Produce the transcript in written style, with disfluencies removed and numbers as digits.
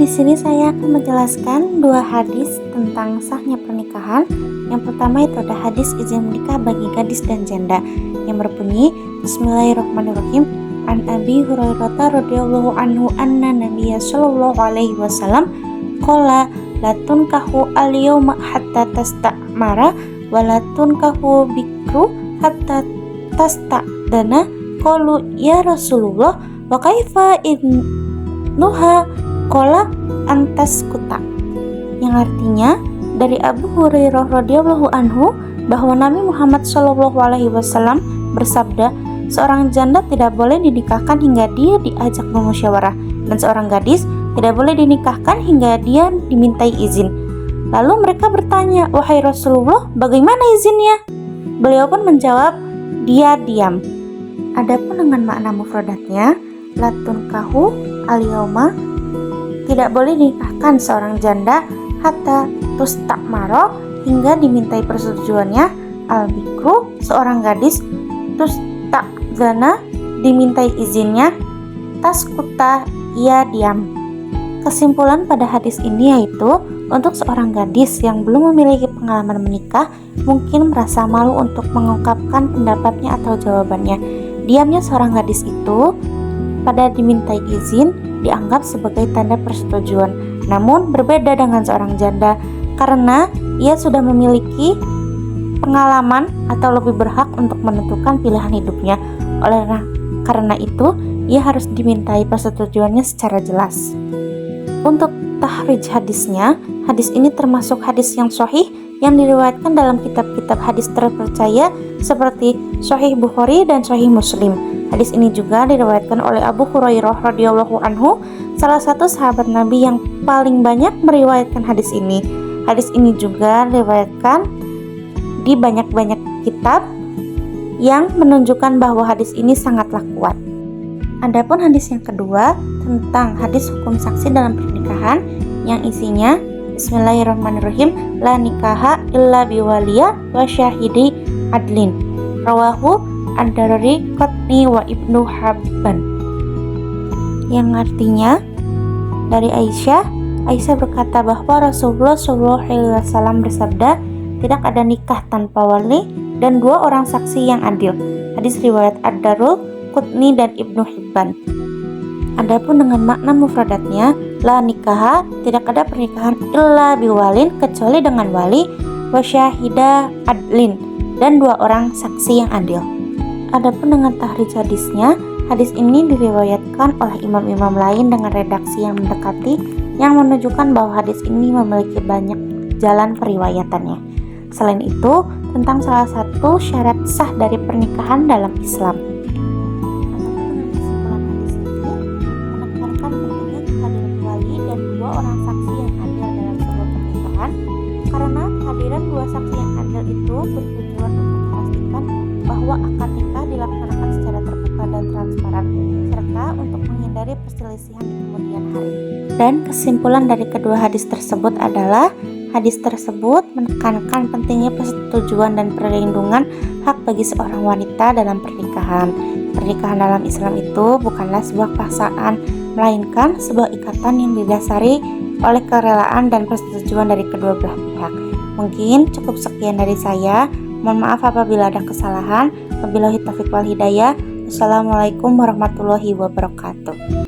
di sini saya akan menjelaskan dua hadis tentang sahnya pernikahan. Yang pertama itu ada hadis izin menikah bagi gadis dan janda yang berbunyi Bismillahirrahmanirrahim. An Abi Hurairah radhiyallahu anhu anna Nabiyya sallallahu alaihi wasallam qala la tunkahu al-yawma hatta tastamara wa la tunkahu bikru hatta tasta'dana. Qalu ya Rasulullah wa kaifa nuha kola antas kuta, yang artinya dari Abu Hurairah radhiyallahu anhu bahwa Nabi Muhammad Shallallahu alaihi wasallam bersabda, seorang janda tidak boleh dinikahkan hingga dia diajak bermusyawarah, dan seorang gadis tidak boleh dinikahkan hingga dia dimintai izin. Lalu mereka bertanya, wahai Rasulullah, bagaimana izinnya? Beliau pun menjawab, dia diam. Adapun dengan makna mufradatnya, latun kahu al-yauma, tidak boleh dinikahkan seorang janda hatta tustakmaro, hingga dimintai persetujuannya, al-bikru, seorang gadis, tustakzana, dimintai izinnya, taskuta, ia diam. Kesimpulan pada hadis ini yaitu untuk seorang gadis yang belum memiliki pengalaman menikah mungkin merasa malu untuk mengungkapkan pendapatnya atau jawabannya. Diamnya seorang gadis itu pada dimintai izin dianggap sebagai tanda persetujuan. Namun berbeda dengan seorang janda karena ia sudah memiliki pengalaman atau lebih berhak untuk menentukan pilihan hidupnya. Karena itu ia harus dimintai persetujuannya secara jelas. Untuk tahrij hadisnya, hadis ini termasuk hadis yang sahih yang diriwayatkan dalam kitab-kitab hadis terpercaya seperti Sahih Bukhari dan Sahih Muslim. Hadis ini juga diriwayatkan oleh Abu Hurairah radhiyallahu anhu, salah satu sahabat Nabi yang paling banyak meriwayatkan hadis ini. Hadis ini juga diriwayatkan di banyak-banyak kitab yang menunjukkan bahwa hadis ini sangatlah kuat. Adapun hadis yang kedua tentang hadis hukum saksi dalam pernikahan yang isinya Bismillahirrahmanirrahim, la nikaha illa biwaliya wa syahidi adlin, rawahu Ad-Darari Qutni wa Ibnu Habban, yang artinya dari Aisyah berkata bahwa Rasulullah SAW bersabda, tidak ada nikah tanpa wali dan dua orang saksi yang adil. Hadis riwayat Ad-Darul Qutni dan Ibnu Hibban. Adapun dengan makna mufradatnya, la nikaha, tidak ada pernikahan illa biwalin, kecuali dengan wali, wa syahida adlin, dan dua orang saksi yang adil. Adapun dengan tahrij hadisnya, hadis ini diriwayatkan oleh imam-imam lain dengan redaksi yang mendekati, yang menunjukkan bahwa hadis ini memiliki banyak jalan periwayatannya. Selain itu, tentang salah satu syarat sah dari pernikahan dalam Islam. Orang saksi yang adil dalam sebuah pernikahan, karena kehadiran dua saksi yang adil itu bertujuan untuk memastikan bahwa akad nikah dilaksanakan secara terbuka dan transparan, serta untuk menghindari perselisihan di kemudian hari. Dan kesimpulan dari kedua hadis tersebut adalah hadis tersebut menekankan pentingnya persetujuan dan perlindungan hak bagi seorang wanita dalam pernikahan. Pernikahan dalam Islam itu bukanlah sebuah paksaan, melainkan sebuah ikatan yang didasari oleh kerelaan dan persetujuan dari kedua belah pihak. Mungkin cukup sekian dari saya. Mohon maaf apabila ada kesalahan. Wabillahi taufiq wal hidayah. Wassalamualaikum warahmatullahi wabarakatuh.